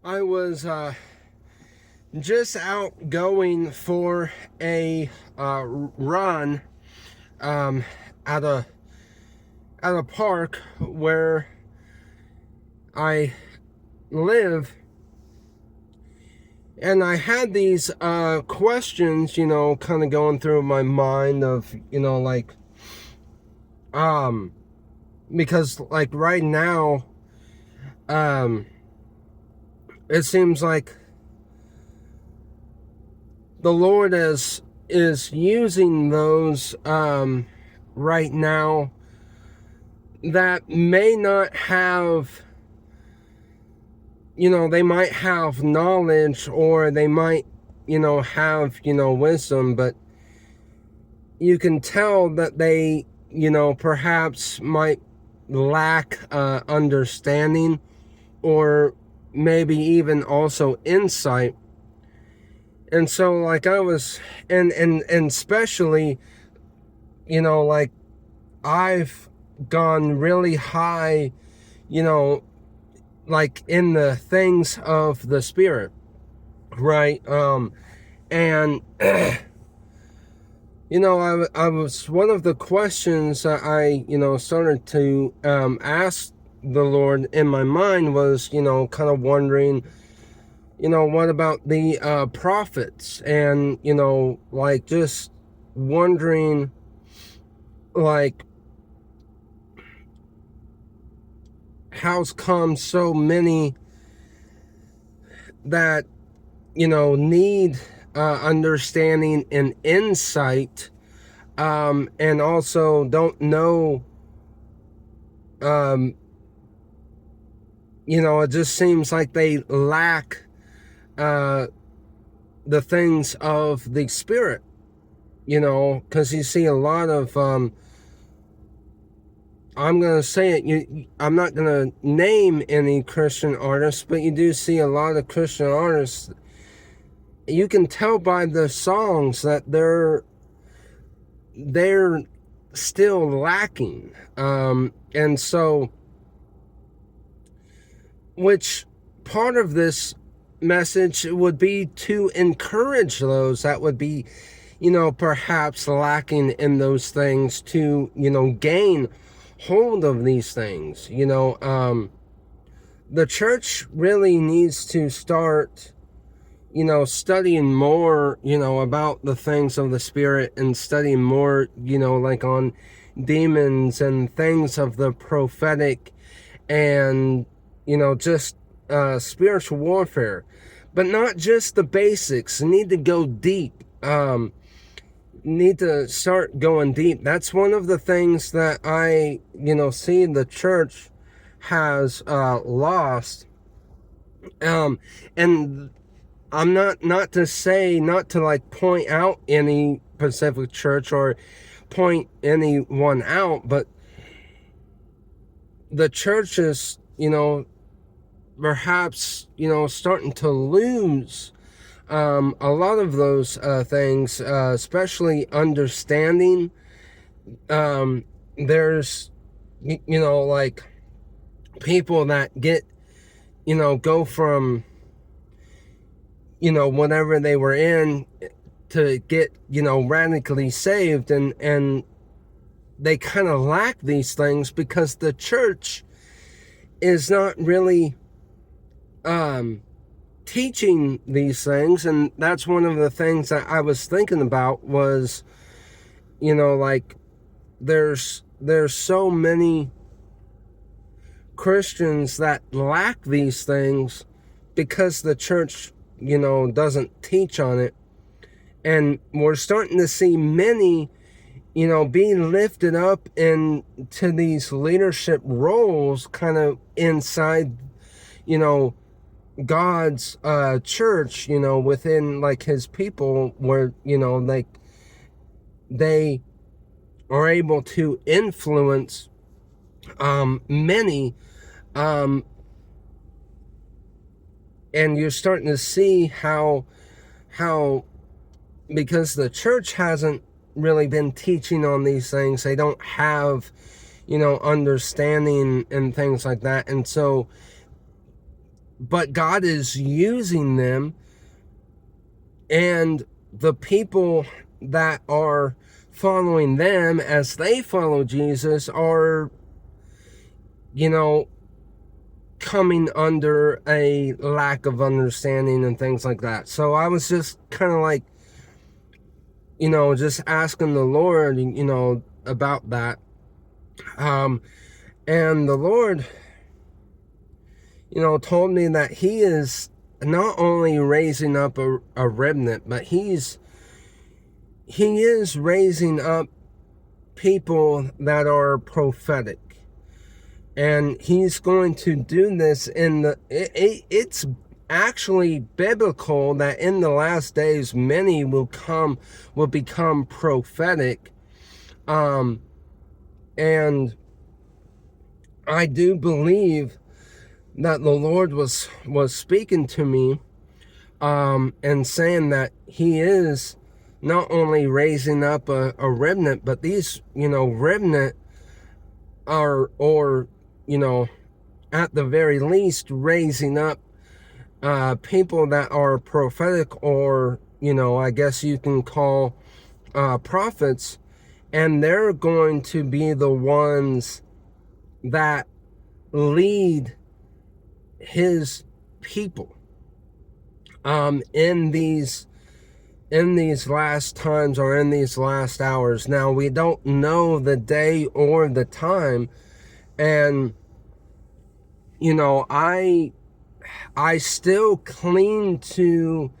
I was just out going for a run um, at a park where I live, and I had these questions, kind of going through my mind of, um, because like right now, um, it seems like the Lord is using those right now that may not have, they might have knowledge, or they might, have, wisdom, but you can tell that they, perhaps might lack understanding, or maybe even also insight. And so like I was, and especially, like I've gone really high, you know, like in the things of the spirit, right? And I was, one of the questions that I, started to ask the Lord in my mind was, kind of wondering, what about the prophets? And, like just wondering, like, how's come so many that, need understanding and insight, and also don't know, um, it just seems like they lack uh, the things of the spirit, because you see a lot of, I'm going to say it, I'm not going to name any Christian artists, but you do see a lot of Christian artists. You can tell by the songs that they're still lacking. And so, which part of this message would be to encourage those that would be, perhaps lacking in those things, to, gain hold of these things. The church really needs to start, studying more, about the things of the spirit, and studying more, like on demons and things of the prophetic, and, just spiritual warfare. But not just the basics. Need to go deep. Need to start going deep. That's one of the things that I, see the church has lost. And I'm not to say, not to like point out any Pacific church or point anyone out, but the church is, perhaps, starting to lose a lot of those things, especially understanding. There's, like people that get, go from, whatever they were in, to get, radically saved, and they kind of lack these things because the church is not really teaching these things. And that's one of the things that I was thinking about was, like there's so many Christians that lack these things because the church, doesn't teach on it. And we're starting to see many, being lifted up into these leadership roles, kind of inside, God's church, within like his people, where, like they are able to influence many, and you're starting to see how because the church hasn't really been teaching on these things, they don't have, understanding and things like that. And so but God is using them, and the people that are following them as they follow Jesus are, you know, coming under a lack of understanding and things like that. So I was just kind of like, you know, just asking the Lord, you know, about that. And the Lord, you know, told me that He is not only raising up a remnant, but He is raising up people that are prophetic. And He's going to do this it's actually biblical that in the last days many will become prophetic. And I do believe that the Lord was speaking to me, and saying that He is not only raising up a remnant, but these, you know, remnant are, or, you know, at the very least, raising up people that are prophetic, or, you know, I guess you can call prophets, and they're going to be the ones that lead His people in these last times, or in these last hours. Now, we don't know the day or the time, and, you know, I still cling to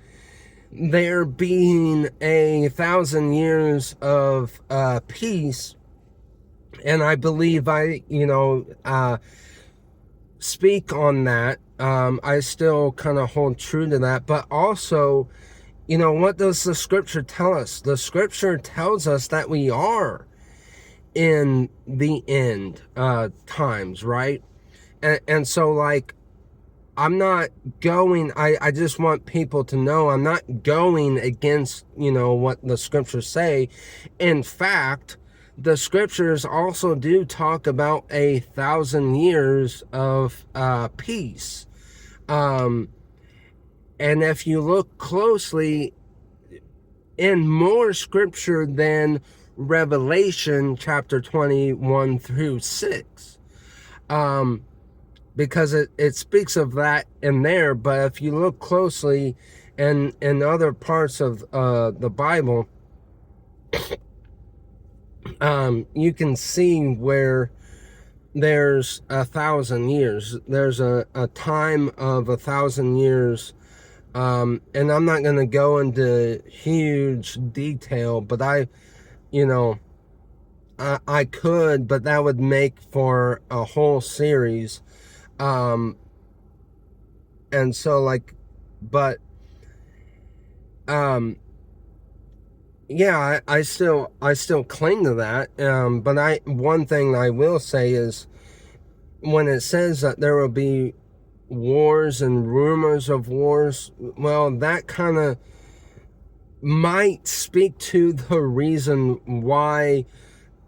there being 1,000 years of peace, and I believe speak on that. I still kind of hold true to that, but also, you know, what does the scripture tell us? The scripture tells us that we are in the end times, right? And so, like, I'm not going, I just want people to know I'm not going against, you know, what the scriptures say. In fact, the scriptures also do talk about 1,000 years of peace. And if you look closely in more scripture than Revelation chapter 21 through 6, because it speaks of that in there, but if you look closely in other parts of the Bible, you can see where there's 1,000 years. There's a time of 1,000 years, and I'm not going to go into huge detail, but I could, but that would make for a whole series. And so, like, but yeah, I still cling to that. But one thing I will say is, when it says that there will be wars and rumors of wars, well, that kind of might speak to the reason why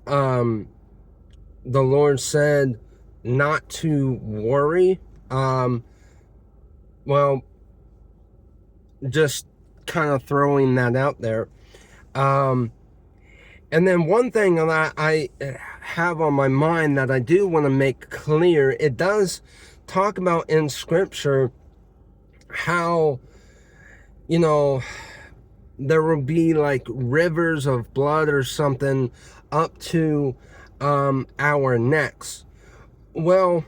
the Lord said not to worry. Well, just kind of throwing that out there. And then one thing that I have on my mind that I do want to make clear, it does talk about in scripture how, you know, there will be like rivers of blood or something up to our necks. Well,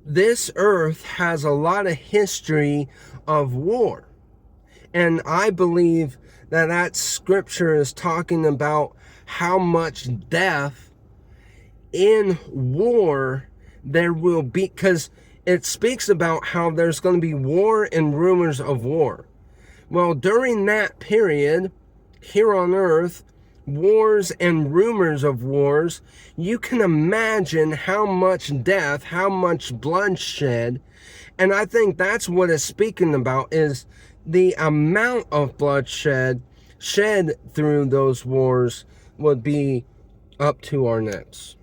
this earth has a lot of history of war. And I believe that scripture is talking about how much death in war there will be, because it speaks about how there's going to be war and rumors of war. Well, during that period, here on earth, wars and rumors of wars, you can imagine how much death, how much bloodshed. And I think that's what it's speaking about, is the amount of bloodshed shed through those wars would be up to our necks.